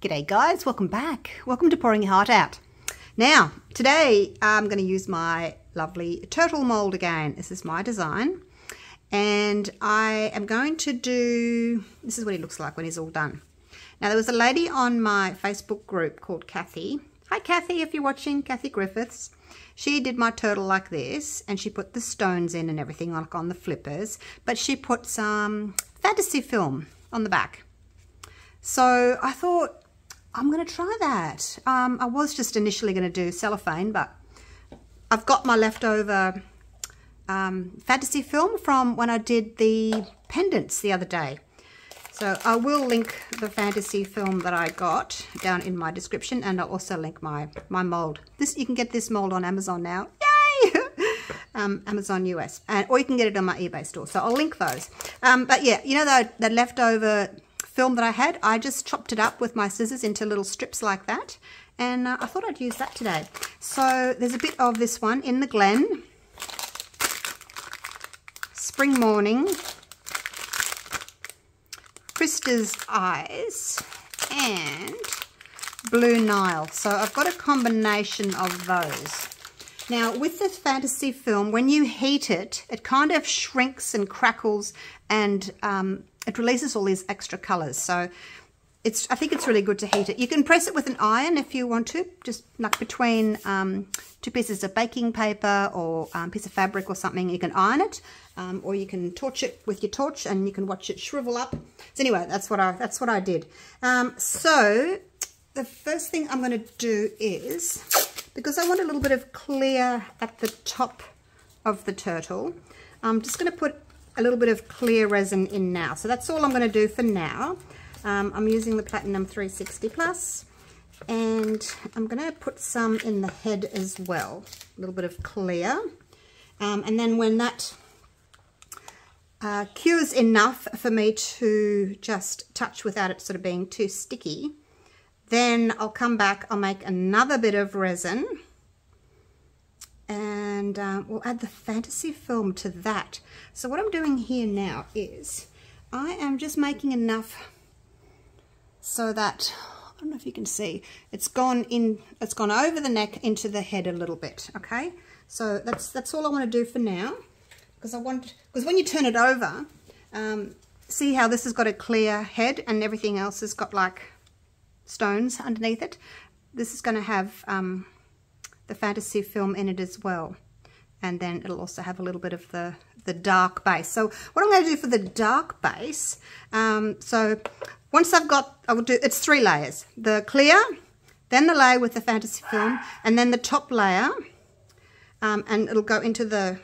G'day guys, welcome back. Welcome to Pouring Your Heart Out. Now, today I'm going to use my lovely turtle mold again. This is my design. And I am going to do, this is what he looks like when he's all done. Now there was a lady on my Facebook group called Kathy. Hi Kathy, if you're watching, Kathy Griffiths. She did my turtle like this, and she put the stones in and everything like on the flippers, but she put some fantasy film on the back. So I thought, I'm going to try that. I was just initially going to do cellophane, but I've got my leftover fantasy film from when I did the pendants the other day. So I will link the fantasy film that I got down in my description, and I'll also link my mold. You can get this mold on Amazon now. Yay! Amazon US, or you can get it on my eBay store. So I'll link those. But yeah, you know the leftover film that I had, I just chopped it up with my scissors into little strips like that, and I thought I'd use that today. So there's a bit of this one, In the Glen, Spring Morning, Krista's Eyes, and Blue Nile. So I've got a combination of those. Now with this fantasy film, when you heat it, it kind of shrinks and crackles, and it releases all these extra colours. So I think it's really good to heat it. You can press it with an iron if you want to, just like between two pieces of baking paper or a piece of fabric or something. You can iron it, or you can torch it with your torch and you can watch it shrivel up. So anyway, that's what I did. So the first thing I'm going to do is, because I want a little bit of clear at the top of the turtle, I'm just going to put a little bit of clear resin in now. So that's all I'm going to do for now. I'm using the Platinum 360 Plus, and I'm going to put some in the head as well, a little bit of clear. And then when that cures enough for me to just touch without it sort of being too sticky, then I'll come back, I'll make another bit of resin, and we'll add the fantasy film to that. So what I'm doing here now is I am just making enough so that, I don't know if you can see, it's gone over the neck into the head a little bit. Okay, so that's all I want to do for now, because when you turn it over, see how this has got a clear head and everything else has got like stones underneath it. This is going to have the fantasy film in it as well, and then it'll also have a little bit of the dark base. So what I'm going to do for the dark base, so once I will do, it's 3 layers: the clear, then the layer with the fantasy film, and then the top layer, and it'll go into the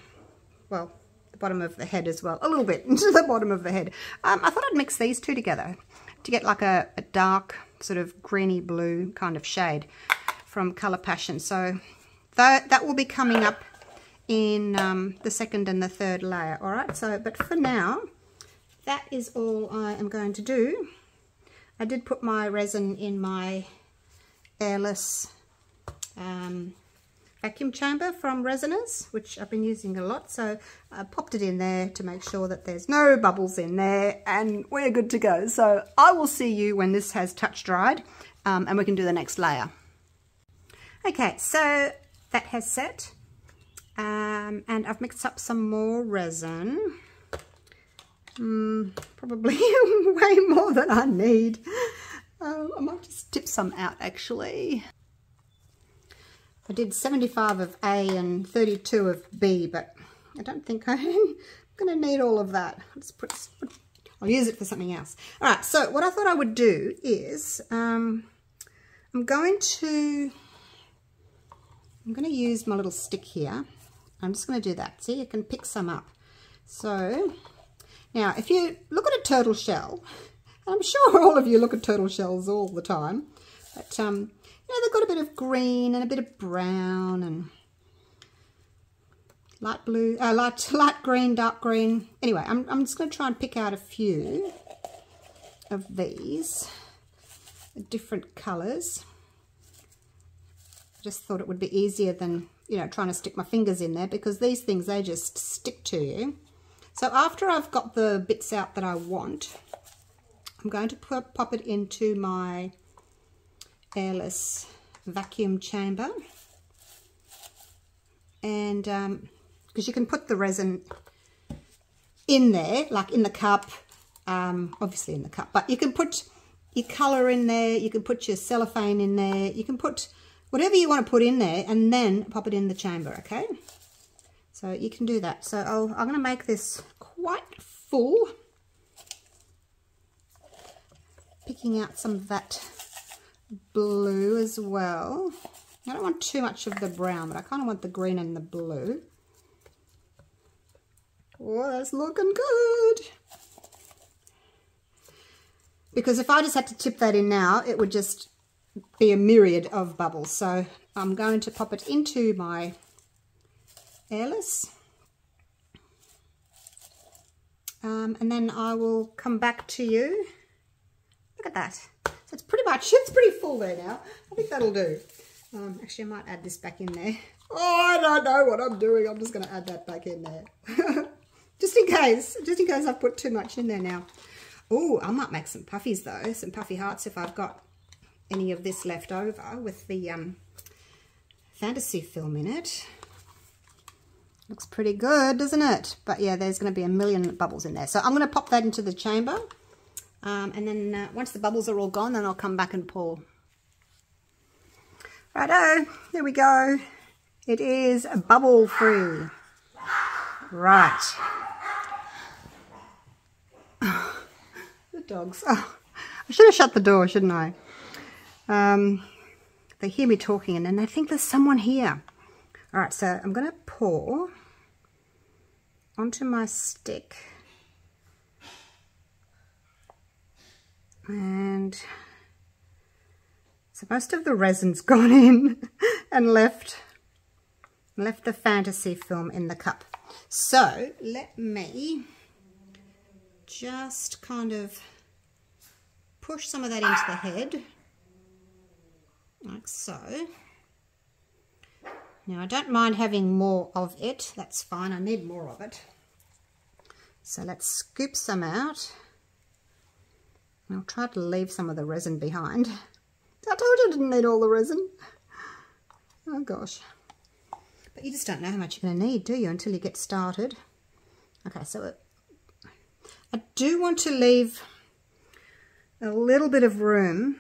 bottom of the head as well, a little bit into the bottom of the head. I thought I'd mix these two together to get like a dark sort of greeny blue kind of shade from Colour Passion. So that will be coming up in the second and the third layer. All right, so but for now, that is all I am going to do. I did put my resin in my airless vacuum chamber from Resiners, which I've been using a lot, so I popped it in there to make sure that there's no bubbles in there, and we're good to go. So I will see you when this has touch dried, and we can do the next layer. Okay, so that has set, and I've mixed up some more resin, probably way more than I need. I might just tip some out actually. I did 75 of A and 32 of B, but I don't think I'm going to need all of that. I'll use it for something else. All right, so what I thought I would do is I'm going to use my little stick here. I'm just going to do that. See, you can pick some up. So now if you look at a turtle shell, and I'm sure all of you look at turtle shells all the time, but you know, they've got a bit of green and a bit of brown and light blue, light green, dark green. Anyway, I'm just going to try and pick out a few of these different colours. I just thought it would be easier than, you know, trying to stick my fingers in there, because these things, they just stick to you. So after I've got the bits out that I want, I'm going to pop it into my airless vacuum chamber. And because you can put the resin in there, like in the cup, obviously in the cup, but you can put your colour in there, you can put your cellophane in there, you can put whatever you want to put in there and then pop it in the chamber, okay? So you can do that. So I'm going to make this quite full, picking out some of that blue as well. I don't want too much of the brown, but I kind of want the green and the blue. Oh, that's looking good. Because if I just had to tip that in now, it would just be a myriad of bubbles. So I'm going to pop it into my airless. And then I will come back to you. Look at that. So it's pretty full there now. I think that'll do. Actually, I might add this back in there. Oh, I don't know what I'm doing. I'm just going to add that back in there. just in case I've put too much in there now. Oh, I might make some puffies though, some Puffy Hearts if I've got any of this left over with the fantasy film in it. Looks pretty good, doesn't it? But yeah, there's going to be a million bubbles in there. So I'm going to pop that into the chamber. And then once the bubbles are all gone, then I'll come back and pour. Righto, there we go. It is bubble free. Right. The dogs. Oh, I should have shut the door, shouldn't I? They hear me talking and then they think there's someone here. All right, so I'm going to pour onto my stick. And so most of the resin's gone in and left the fantasy film in the cup. So let me just kind of push some of that into the head, like so. Now I don't mind having more of it, that's fine, I need more of it. So let's scoop some out. I'll try to leave some of the resin behind. I told you I didn't need all the resin. Oh gosh. But you just don't know how much you're going to need, do you, until you get started. Okay, so I do want to leave a little bit of room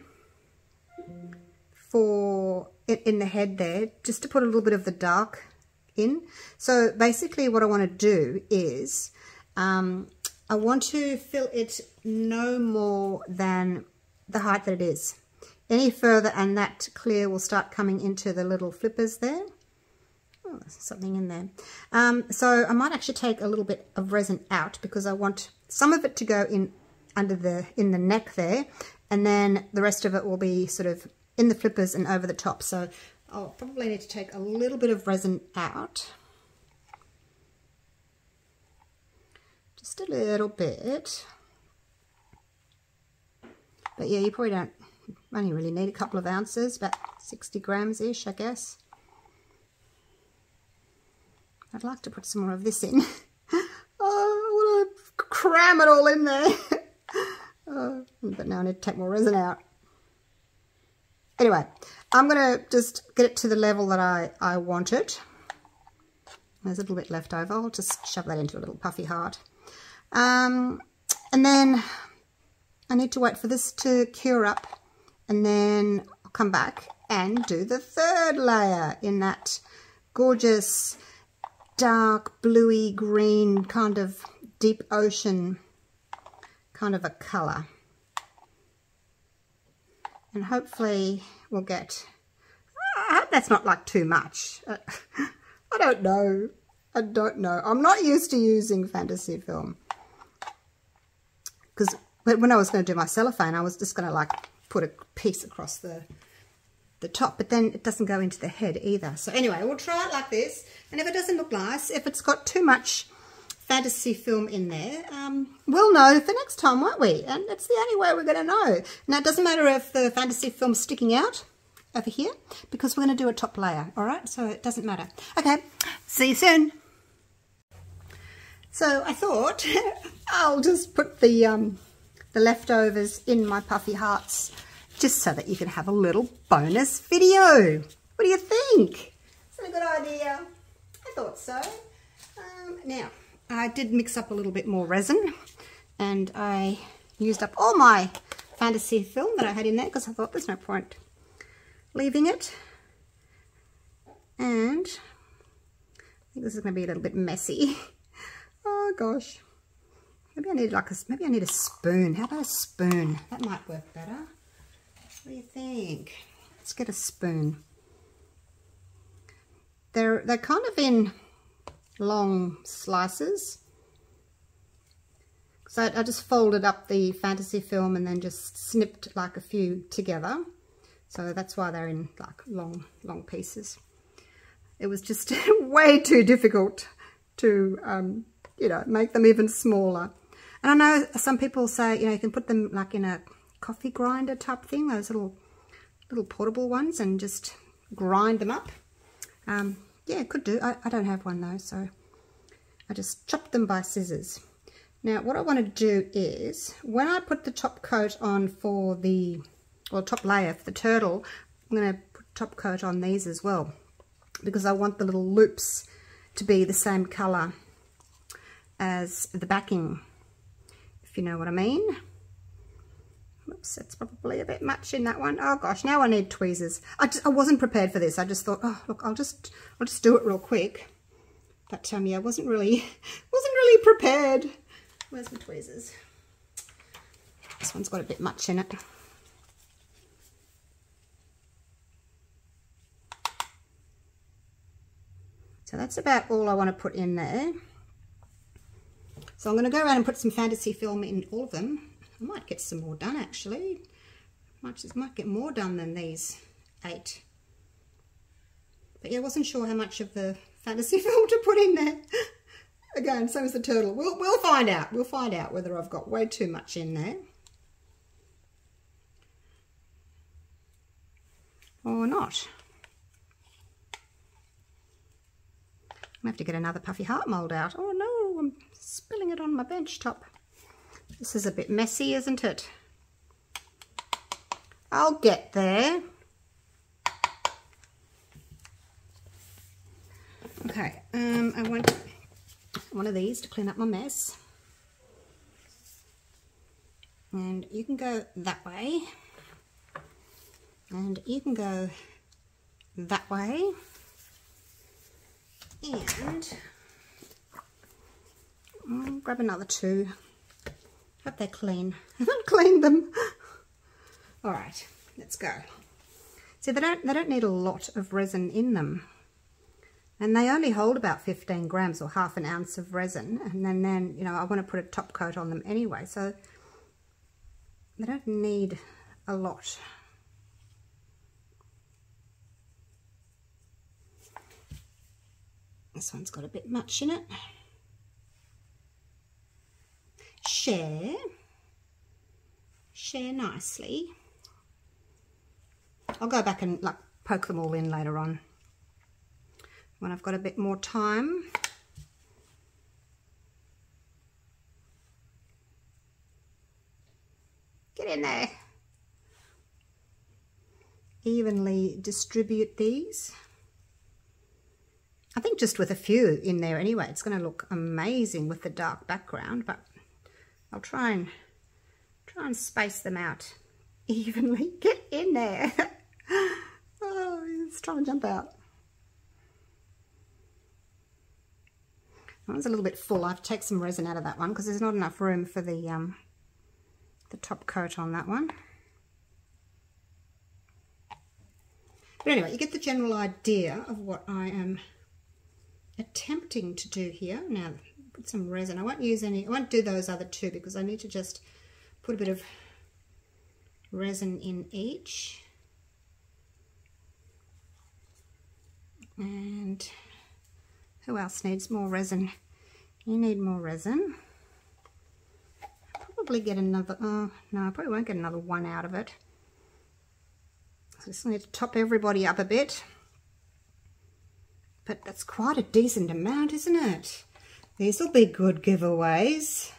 for it in the head there, just to put a little bit of the dark in. So basically what I want to do is I want to fill it no more than the height that it is. Any further and that clear will start coming into the little flippers there. Oh, there's something in there. So I might actually take a little bit of resin out because I want some of it to go in in the neck there, and then the rest of it will be sort of in the flippers and over the top. So I'll probably need to take a little bit of resin out. Just a little bit. But yeah, you probably don't only really need a couple of ounces, about 60 grams-ish, I guess. I'd like to put some more of this in. Oh, I want to cram it all in there. But now I need to take more resin out. Anyway, I'm going to just get it to the level that I want it. There's a little bit left over. I'll just shove that into a little puffy heart. And then I need to wait for this to cure up, and then I'll come back and do the third layer in that gorgeous dark bluey green kind of deep ocean kind of a colour. And hopefully we'll get, I hope that's not like too much. I don't know. I'm not used to using fantasy film. Because when I was going to do my cellophane, I was just going to like put a piece across the top, but then it doesn't go into the head either. So anyway, we'll try it like this, and if it doesn't look nice, if it's got too much fantasy film in there, we'll know for next time, won't we? And it's the only way we're going to know. Now, it doesn't matter if the fantasy film's sticking out over here, because we're going to do a top layer, all right? So it doesn't matter. Okay, see you soon. So I thought I'll just put the leftovers in my Puffy Hearts just so that you can have a little bonus video. What do you think? Is that a good idea? I thought so. Now, I did mix up a little bit more resin, and I used up all my fantasy film that I had in there because I thought there's no point leaving it. And I think this is going to be a little bit messy. Oh gosh. Maybe I need maybe I need a spoon. How about a spoon? That might work better. What do you think? Let's get a spoon. They're kind of in long slices. So I just folded up the fantasy film and then just snipped like a few together. So that's why they're in like long pieces. It was just way too difficult to, you know, make them even smaller. And I know some people say, you know, you can put them like in a coffee grinder type thing, those little portable ones, and just grind them up. Yeah, could do. I don't have one though, so I just chopped them by scissors. Now, what I want to do is, when I put the top coat on for the, or top layer for the turtle, I'm going to put top coat on these as well, because I want the little loops to be the same colour as the backing, if you know what I mean. Oops, that's probably a bit much in that one. Oh gosh, now I need tweezers. I wasn't prepared for this. I just thought, oh look, I'll just do it real quick. But yeah, I wasn't really prepared. Where's my tweezers? This one's got a bit much in it. So that's about all I want to put in there. So I'm going to go around and put some fantasy film in all of them. I might get some more done actually. Might get more done than these 8. But yeah, I wasn't sure how much of the fantasy film to put in there. Again, same as the turtle. We'll find out. We'll find out whether I've got way too much in there or not. I have to get another Puffy Heart mould out. Oh no, I'm spilling it on my bench top. This is a bit messy, isn't it? I'll get there. Okay, I want one of these to clean up my mess. And you can go that way. And you can go that way. And I'll grab another 2. Hope they're clean. I haven't cleaned them. All right, let's go. See, they don't need a lot of resin in them, and they only hold about 15 grams or half an ounce of resin. And then you know, I want to put a top coat on them anyway, so they don't need a lot. This one's got a bit much in it. Share nicely. I'll go back and like poke them all in later on when I've got a bit more time. Get in there. Evenly distribute these. I think just with a few in there anyway, it's going to look amazing with the dark background, but I'll try and space them out evenly. Get in there. Oh, it's trying to jump out. That one's a little bit full. I have to take some resin out of that one because there's not enough room for the top coat on that one. But anyway, you get the general idea of what I am attempting to do here. Now, put some resin. I won't do those other 2 because I need to just put a bit of resin in each. And who else needs more resin? You need more resin. I'll probably get another, oh no, I probably won't get another 1 out of it. So I just need to top everybody up a bit. But that's quite a decent amount, isn't it? These will be good giveaways.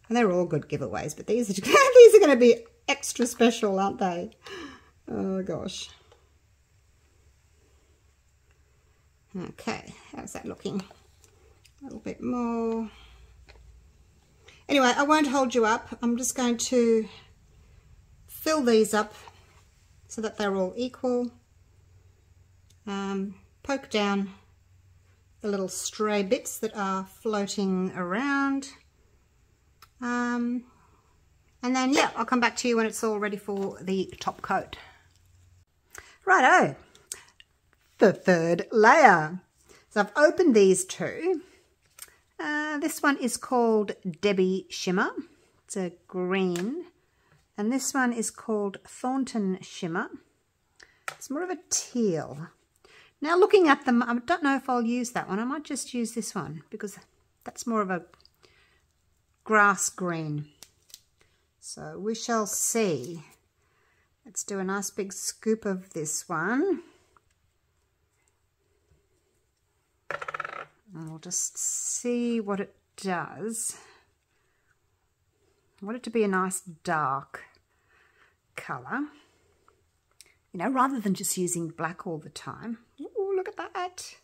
And they're all good giveaways, but these are going to be extra special, aren't they? Oh gosh. Okay, how's that looking? A little bit more. Anyway, I won't hold you up. I'm just going to fill these up so that they're all equal. Poke down the little stray bits that are floating around. And then, yeah, I'll come back to you when it's all ready for the top coat. Righto, the third layer. So I've opened these two. This one is called Debbie Shimmer. It's a green. And this one is called Thornton Shimmer. It's more of a teal. Now looking at them, I don't know if I'll use that one. I might just use this one because that's more of a grass green. So we shall see. Let's do a nice big scoop of this one. And we'll just see what it does. I want it to be a nice dark colour. You know, rather than just using black all the time. Ooh, look at that.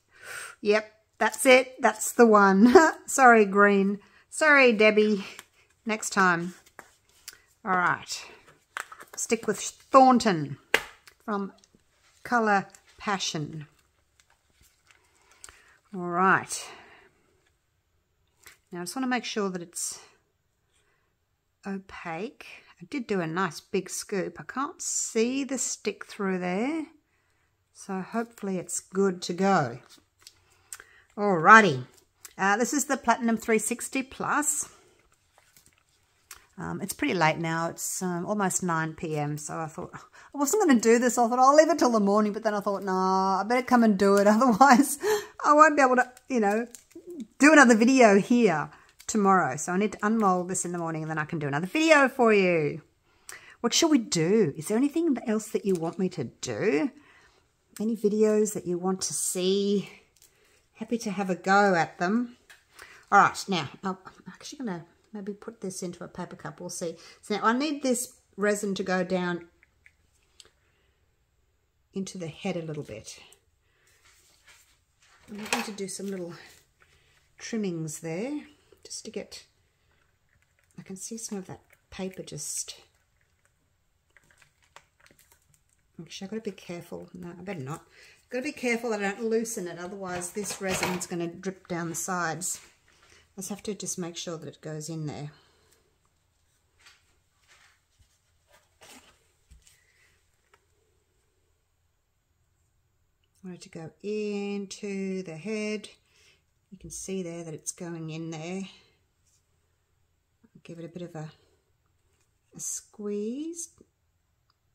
Yep, that's it. That's the one. Sorry, green. Sorry, Debbie. Next time. All right. Stick with Thornton from Colour Passion. All right. Now I just want to make sure that it's opaque. I did do a nice big scoop. I can't see the stick through there. So hopefully it's good to go. Alrighty. This is the Platinum 360 Plus. It's pretty late now. It's almost 9 p.m. So I thought, I wasn't going to do this. I thought, I'll leave it till the morning. But then I thought, nah, I better come and do it. Otherwise, I won't be able to, you know, do another video here tomorrow. So I need to unmold this in the morning and then I can do another video for you. What shall we do? Is there anything else that you want me to do? Any videos that you want to see? Happy to have a go at them. All right, now I'm actually going to maybe put this into a paper cup. We'll see. So now I need this resin to go down into the head a little bit. I'm going to do some little trimmings there just to get, I can see some of that paper just, actually I've got to be careful. No, I better not. I've got to be careful that I don't loosen it, otherwise this resin's going to drip down the sides. I just have to just make sure that it goes in there. I want it to go into the head. You can see there that it's going in there. Give it a bit of a squeeze.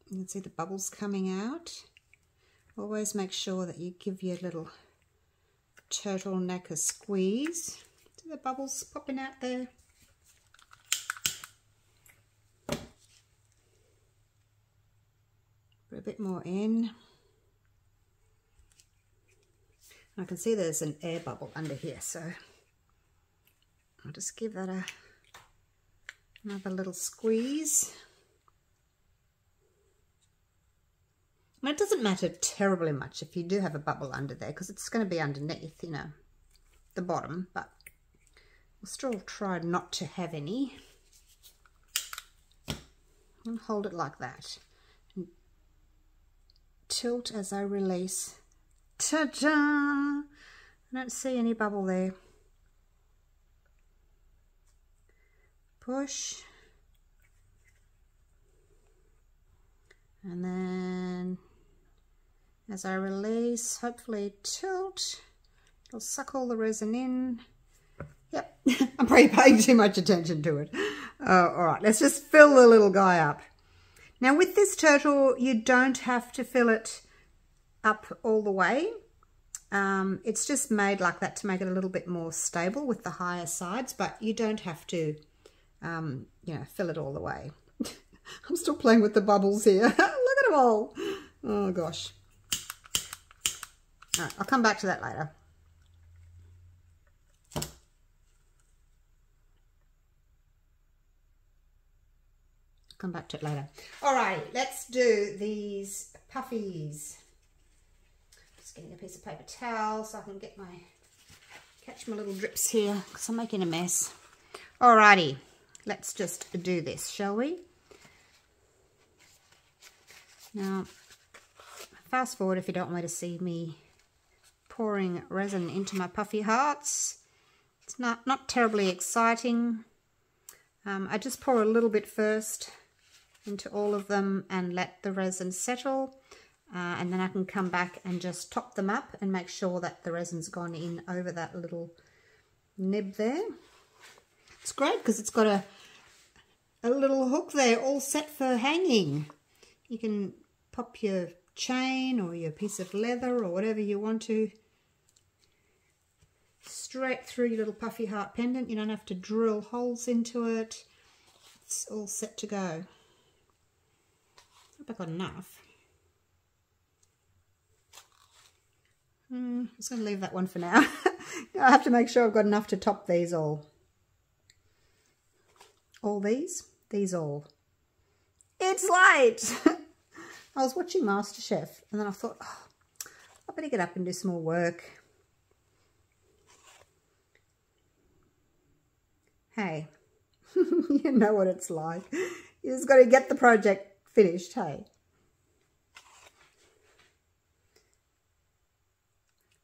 You can see the bubbles coming out. Always make sure that you give your little turtleneck a squeeze. See the bubbles popping out there? Put a bit more in. I can see there's an air bubble under here, so I'll just give that another little squeeze. And it doesn't matter terribly much if you do have a bubble under there, because it's going to be underneath, you know, the bottom, but we'll still try not to have any. And hold it like that. And tilt as I release. Ta-da! I don't see any bubble there. Push. And then as I release, hopefully tilt. It'll suck all the resin in. Yep, I'm probably paying too much attention to it. All right, let's just fill the little guy up. Now with this turtle, you don't have to fill it up all the way. It's just made like that to make it a little bit more stable with the higher sides, but you don't have to, you know, fill it all the way. I'm still playing with the bubbles here. Look at them all. Oh gosh. All right, I'll come back to that later. come back to it later. Alrighty, let's do these puffies. Just getting a piece of paper towel so I can get catch my little drips here because I'm making a mess. Alrighty, let's just do this, shall we? Now, fast forward if you don't want me to see me pouring resin into my Puffy Hearts. It's not terribly exciting. I just pour a little bit first into all of them and let the resin settle. And then I can come back and just top them up and make sure that the resin's gone in over that little nib there. It's great because it's got a little hook there all set for hanging. You can pop your chain or your piece of leather or whatever you want to straight through your little Puffy Heart pendant. You don't have to drill holes into it. It's all set to go. Hope I got enough. I'm just going to leave that one for now. I have to make sure I've got enough to top these all. All these? These all. It's late! I was watching MasterChef and then I thought, oh, I better get up and do some more work. Hey, you know what it's like. You just got to get the project finished, hey.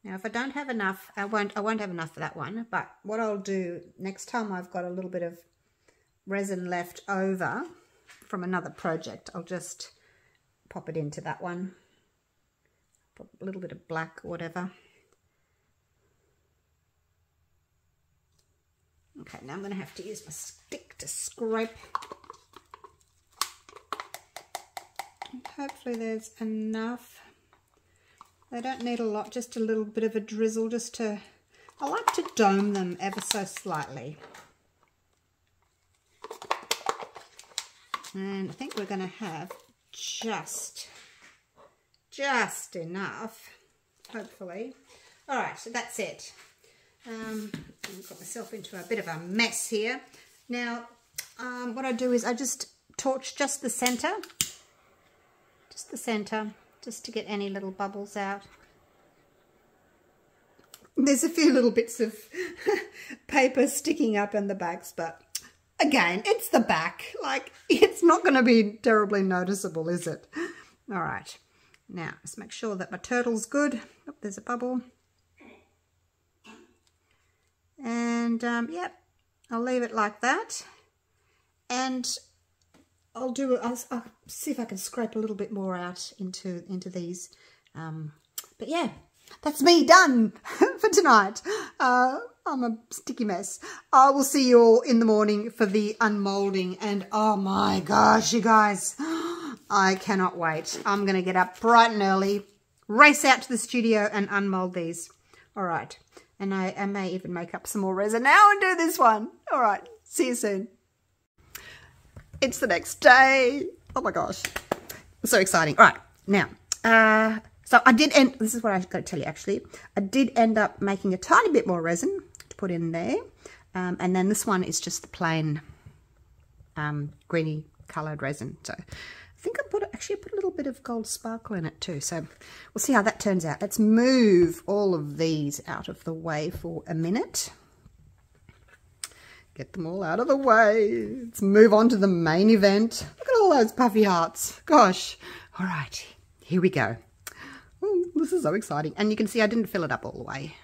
Now, if I don't have enough, I won't have enough for that one. But what I'll do next time I've got a little bit of resin left over from another project, I'll just pop it into that one. Put a little bit of black or whatever. Okay, now I'm going to have to use my stick to scrape. And hopefully there's enough. They don't need a lot, just a little bit of a drizzle just to... I like to dome them ever so slightly. And I think we're going to have just enough, hopefully. All right, so that's it. I've got myself into a bit of a mess here. Now, what I do is I just torch just the center, just to get any little bubbles out. There's a few little bits of paper sticking up in the backs, but again, it's the back. Like, it's not going to be terribly noticeable, is it? All right. Now, let's make sure that my turtle's good. Oh, there's a bubble. And, yep, I'll leave it like that. And I'll see if I can scrape a little bit more out into these. But yeah, that's me done for tonight. I'm a sticky mess. I will see you all in the morning for the unmolding. And oh my gosh, you guys, I cannot wait. I'm going to get up bright and early, race out to the studio and unmold these. All right. And I may even make up some more resin now and do this one. All right. See you soon. It's the next day. Oh my gosh. So exciting. All right. Now, so I did end, this is what I've got to tell you actually. I did end up making a tiny bit more resin to put in there. And then this one is just the plain greeny coloured resin. So I think I put a little bit of gold sparkle in it too. So we'll see how that turns out. Let's move all of these out of the way for a minute. Get them all out of the way. Let's move on to the main event. Look at all those Puffy Hearts. Gosh. All right, here we go. Oh, this is so exciting. And you can see I didn't fill it up all the way.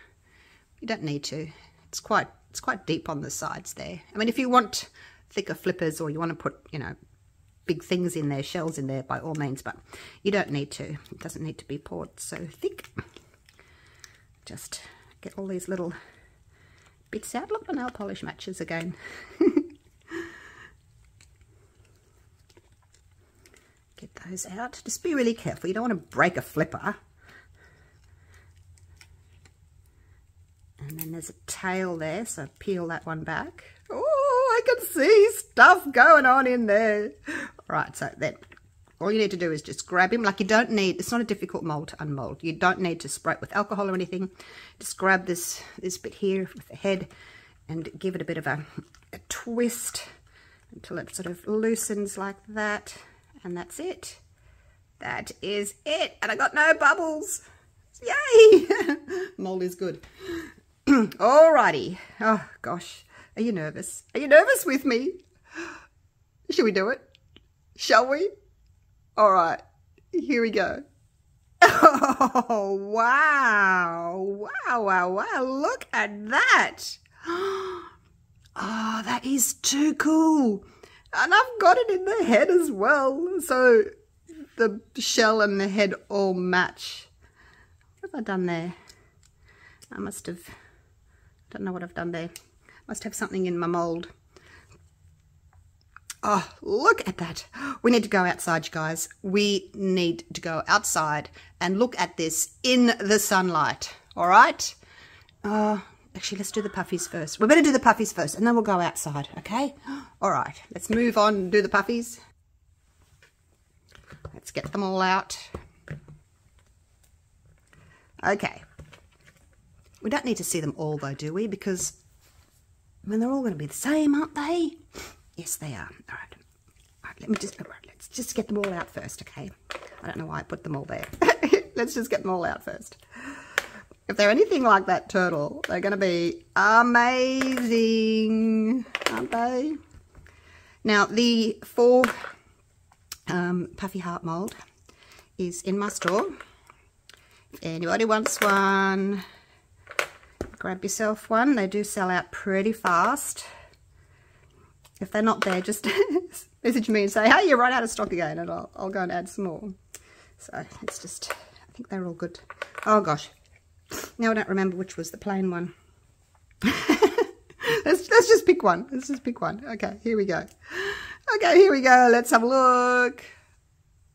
You don't need to. It's quite deep on the sides there. I mean, if you want thicker flippers or you want to put, you know, big things in there, shells in there, by all means, but you don't need to. It doesn't need to be poured so thick. Just get all these little bits out. Look, the nail polish matches again. Get those out. Just be really careful. You don't want to break a flipper. And then there's a tail there, so peel that one back. Oh, I can see stuff going on in there. All right, so then all you need to do is just grab him. Like, you don't need, it's not a difficult mold to unmold. You don't need to spray it with alcohol or anything. Just grab this bit here with the head and give it a bit of a twist until it sort of loosens like that, and that's it. That is it, and I got no bubbles. Yay! Mold is good. Alrighty. Oh gosh, are you nervous? Are you nervous with me? Should we do it? Shall we? All right, here we go. Oh, wow. Wow, wow, wow. Look at that. Oh, that is too cool. And I've got it in the head as well. So the shell and the head all match. What have I done there? I must have, don't know what I've done there. Must have something in my mold. Oh, look at that. We need to go outside, you guys. We need to go outside and look at this in the sunlight. All right? Actually, let's do the puffies first. We better do the puffies first, and then we'll go outside, okay? All right, let's move on and do the puffies. Let's get them all out. Okay. We don't need to see them all, though, do we? Because, I mean, they're all going to be the same, aren't they? Yes, they are. All right. All right, let's just get them all out first, okay? I don't know why I put them all there. Let's just get them all out first. If they're anything like that turtle, they're going to be amazing, aren't they? Now, the 4 Puffy Heart mold is in my store. If anybody wants one, grab yourself one. They do sell out pretty fast. If they're not there, just message me and say, hey, you're right out of stock again, and I'll go and add some more. So it's just, I think they're all good. Oh gosh, now I don't remember which was the plain one. let's just pick one. Let's just pick one. Okay, here we go. Okay, here we go. Let's have a look.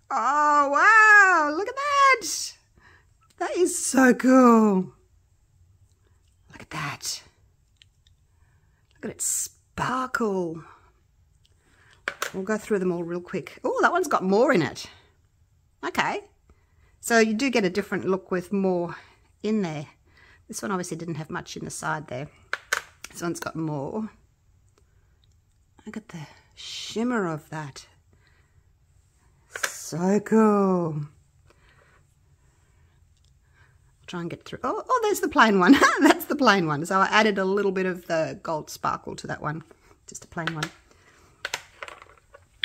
Oh, wow, look at that. That is so cool. Look at that. Look at it sparkle. We'll go through them all real quick. Oh, that one's got more in it. Okay. So you do get a different look with more in there. This one obviously didn't have much in the side there. This one's got more. Look at the shimmer of that. So cool. Try and get through. Oh, there's the plain one. That's the plain one. So I added a little bit of the gold sparkle to that one. Just a plain one.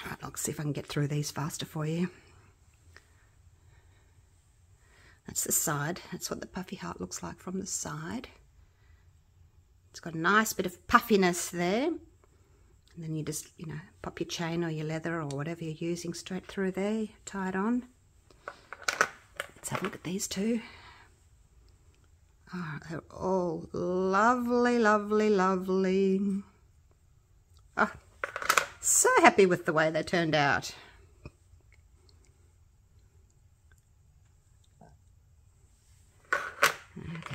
All right, I'll see if I can get through these faster for you. That's the side. That's what the puffy heart looks like from the side. It's got a nice bit of puffiness there. And then you just, you know, pop your chain or your leather or whatever you're using straight through there, tie it on. Let's have a look at these two. Oh, they're all lovely, lovely, lovely. Oh, so happy with the way they turned out.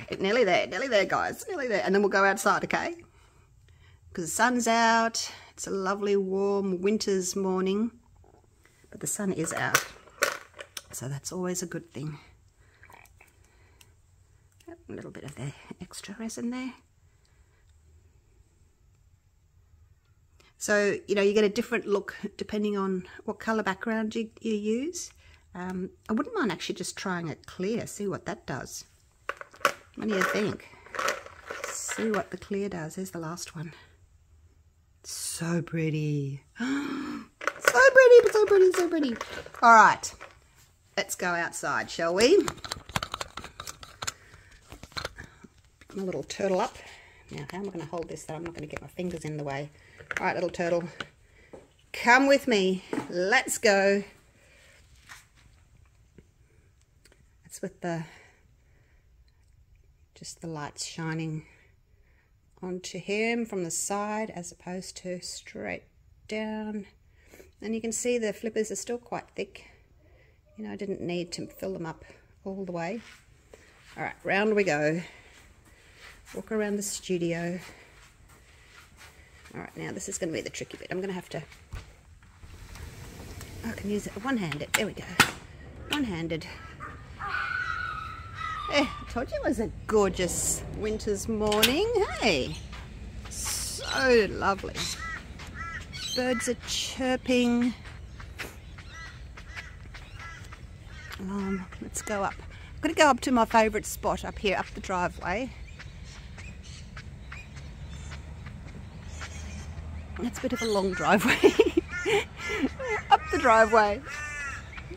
Okay, nearly there, guys, nearly there. And then we'll go outside, okay? Because the sun's out. It's a lovely, warm winter's morning, but the sun is out, so that's always a good thing. A little bit of the extra resin there. So, you know, you get a different look depending on what colour background you use. I wouldn't mind actually just trying it clear, see what that does. What do you think? See what the clear does. There's the last one. So pretty. So pretty, so pretty, so pretty. All right, let's go outside, shall we? Pick my little turtle up. Now, how am I going to hold this so I'm not going to get my fingers in the way? All right, little turtle, come with me. Let's go. That's with the, just the lights shining onto him from the side as opposed to straight down. And you can see the flippers are still quite thick. You know, I didn't need to fill them up all the way. All right, round we go. Walk around the studio. All right, now this is going to be the tricky bit. I'm going to have to, I can use it one-handed. There we go. One-handed. I told you it was a gorgeous winter's morning. Hey, so lovely. Birds are chirping. Let's go up. I'm going to go up to my favourite spot up here, up the driveway. It's a bit of a long driveway. Up the driveway.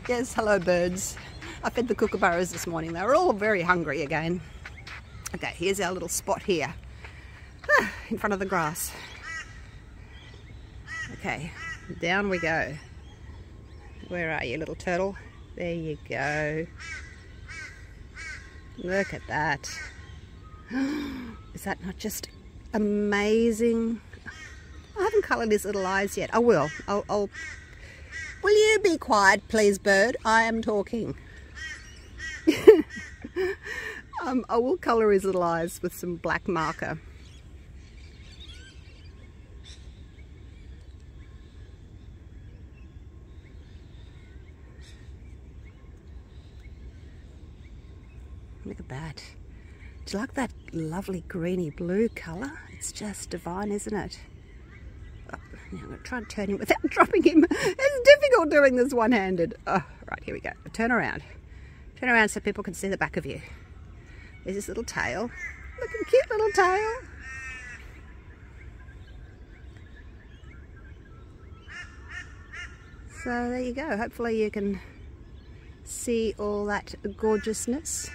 Yes, hello birds. I fed the kookaburras this morning. They were all very hungry again. Okay, here's our little spot here. In front of the grass. Okay, down we go. Where are you, little turtle? There you go. Look at that. Is that not just amazing? I haven't coloured his little eyes yet. I will. I'll... Will you be quiet, please, bird? I am talking. I will colour his little eyes with some black marker. Look at that. Do you like that lovely greeny blue colour? It's just divine, isn't it? Oh, now I'm going to try and turn him without dropping him. It's difficult doing this one-handed. Oh, right, here we go. Turn around. Turn around so people can see the back of you. There's this little tail. Look at the cute little tail. So there you go. Hopefully you can see all that gorgeousness.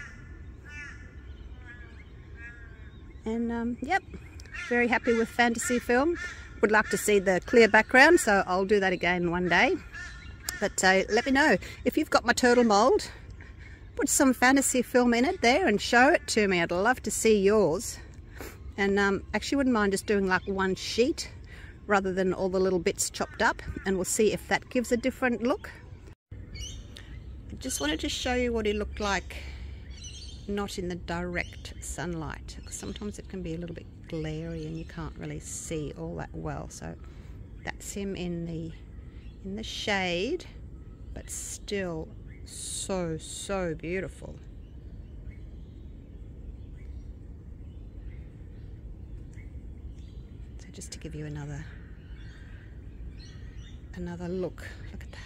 And yep, very happy with fantasy film. Would like to see the clear background, so I'll do that again one day. But let me know if you've got my turtle mould. Put some fantasy film in it there and show it to me. I'd love to see yours. And actually wouldn't mind just doing like one sheet rather than all the little bits chopped up, and we'll see if that gives a different look. I just wanted to show you what he looked like not in the direct sunlight. Sometimes it can be a little bit glary and you can't really see all that well. So that's him in the shade, but still so beautiful. So just to give you another look at that.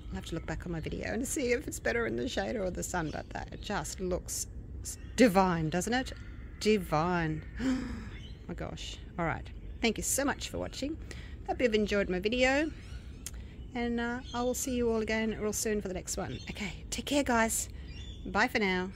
I'll have to look back on my video and see if it's better in the shade or the sun, but that just looks divine, doesn't it? Divine. Oh my gosh. All right. Thank you so much for watching. Hope you've enjoyed my video, and I will see you all again real soon for the next one. Okay, take care, guys. Bye for now.